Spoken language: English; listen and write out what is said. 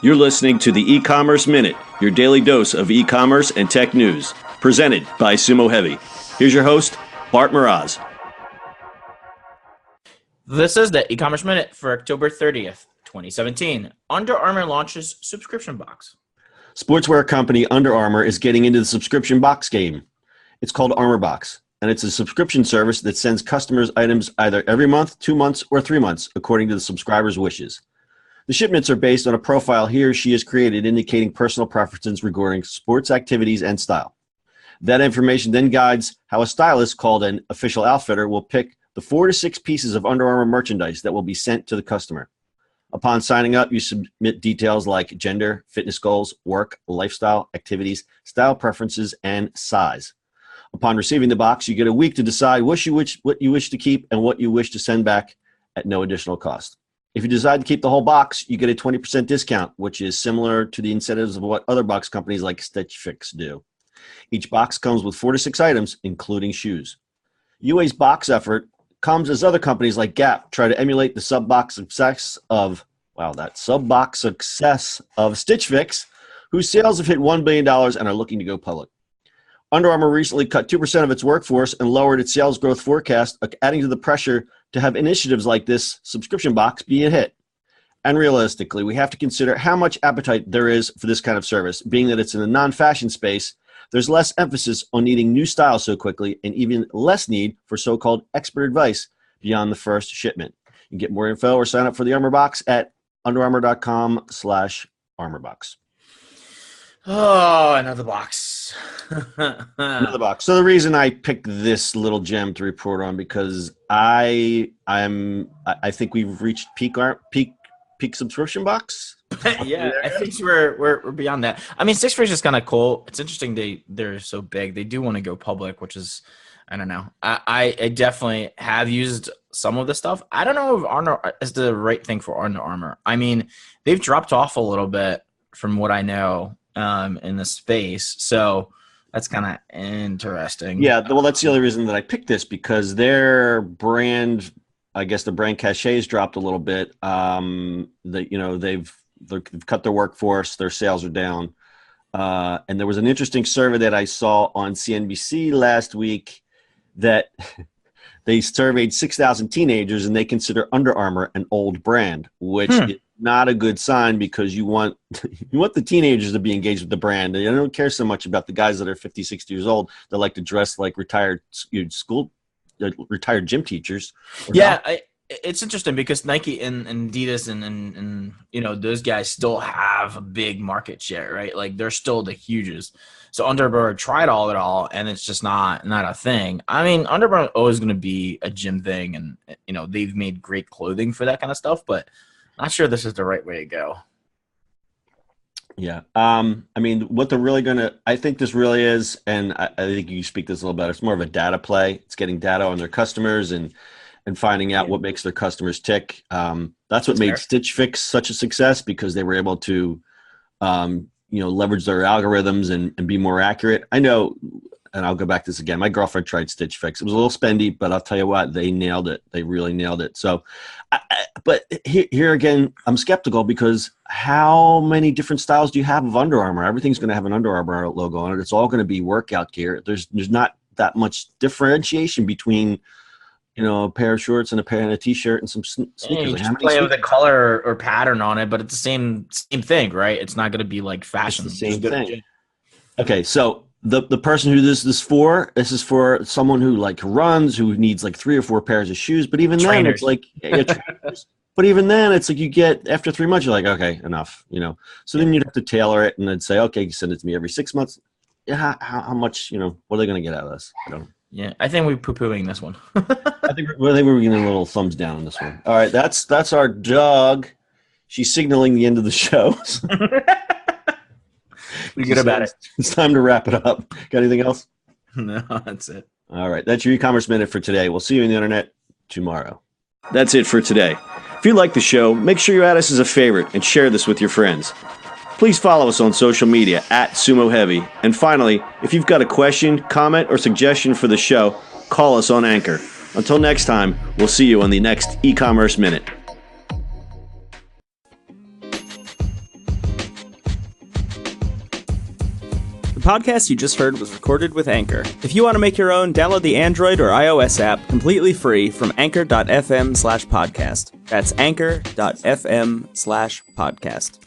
You're listening to the E-Commerce Minute, your daily dose of e-commerce and tech news, presented by Sumo Heavy. Here's your host, Bart Mraz. This is the E-Commerce Minute for October 30th, 2017. Under Armour launches subscription box. Sportswear company Under Armour is getting into the subscription box game. It's called ArmourBox, and it's a subscription service that sends customers items either every month, 2 months, or 3 months, according to the subscriber's wishes. The shipments are based on a profile he or she has created indicating personal preferences regarding sports activities and style. That information then guides how a stylist called an official outfitter will pick the 4 to 6 pieces of Under Armour merchandise that will be sent to the customer. Upon signing up, you submit details like gender, fitness goals, work, lifestyle, activities, style preferences, and size. Upon receiving the box, you get a week to decide what you wish to keep and what you wish to send back at no additional cost. If you decide to keep the whole box, you get a 20% discount, which is similar to the incentives of what other box companies like Stitch Fix do. Each box comes with 4 to 6 items, including shoes. UA's box effort comes as other companies like Gap try to emulate the sub-box success of Stitch Fix, whose sales have hit $1 billion and are looking to go public. Under Armour recently cut 2% of its workforce and lowered its sales growth forecast, adding to the pressure to have initiatives like this subscription box be a hit. And realistically, we have to consider how much appetite there is for this kind of service. Being that it's in a non-fashion space, there's less emphasis on needing new styles so quickly and even less need for so-called expert advice beyond the first shipment. You can get more info or sign up for the ArmourBox at underarmour.com/ArmourBox. Oh, another box. Another box. So the reason I picked this little gem to report on because I think we've reached peak subscription box. Yeah, I think we're beyond that. I mean, Stitch Fix is kind of cool. It's interesting they're so big. They do want to go public, which is, I don't know. I definitely have used some of the stuff. I don't know if Under is the right thing for Under Armour. I mean, they've dropped off a little bit from what I know in the space. So that's kind of interesting. Yeah, well, that's the only reason that I picked this because their brand, I guess the brand cachet has dropped a little bit. They've cut their workforce, their sales are down. And there was an interesting survey that I saw on CNBC last week that they surveyed 6,000 teenagers and they consider Under Armour an old brand, which is not a good sign because you want the teenagers to be engaged with the brand. They don't care so much about the guys that are 50, 60 years old that like to dress like retired gym teachers. Yeah, it's interesting because Nike and Adidas and those guys still have a big market share, right? Like they're still the hugest. So Under Armour tried all it all, and it's just not a thing. I mean, Under Armour is always going to be a gym thing, and they've made great clothing for that kind of stuff, but not sure this is the right way to go. Yeah. I mean, what they're really I think this really is, and I think you speak this a little better, it's more of a data play. It's getting data on their customers and finding out what makes their customers tick. That's what made Stitch Fix such a success because they were able to, leverage their algorithms and be more accurate. I know, and I'll go back to this again. My girlfriend tried Stitch Fix. It was a little spendy, but I'll tell you what, they nailed it. They really nailed it. So, but here again, I'm skeptical because how many different styles do you have of Under Armour? Everything's going to have an Under Armour logo on it. It's all going to be workout gear. There's not that much differentiation between a pair of shorts and a t-shirt and some sneakers. Yeah, you just play with a color or pattern on it, but it's the same thing, right? It's not going to be like fashion. It's the same thing. Okay, so the person who this is for someone who like runs, who needs like 3 or 4 pairs of shoes. But even then, it's like, but even then, it's like you get after 3 months, you're like, okay, enough, So then you'd have to tailor it and then say, okay, you send it to me every 6 months. Yeah, how much? What are they going to get out of this? Yeah, I think we're poo-pooing this one. I think we're getting a little thumbs down on this one. All right, that's our dog. She's signaling the end of the show. We good about it. It's time to wrap it up. Got anything else? No, that's it. All right, that's your e-commerce minute for today. We'll see you on the internet tomorrow. That's it for today. If you like the show, make sure you add us as a favorite and share this with your friends. Please follow us on social media at Sumo Heavy. And finally, if you've got a question, comment, or suggestion for the show, call us on Anchor. Until next time, we'll see you on the next e-commerce minute. The podcast you just heard was recorded with Anchor. If you want to make your own, download the Android or iOS app completely free from anchor.fm/podcast. That's anchor.fm/podcast.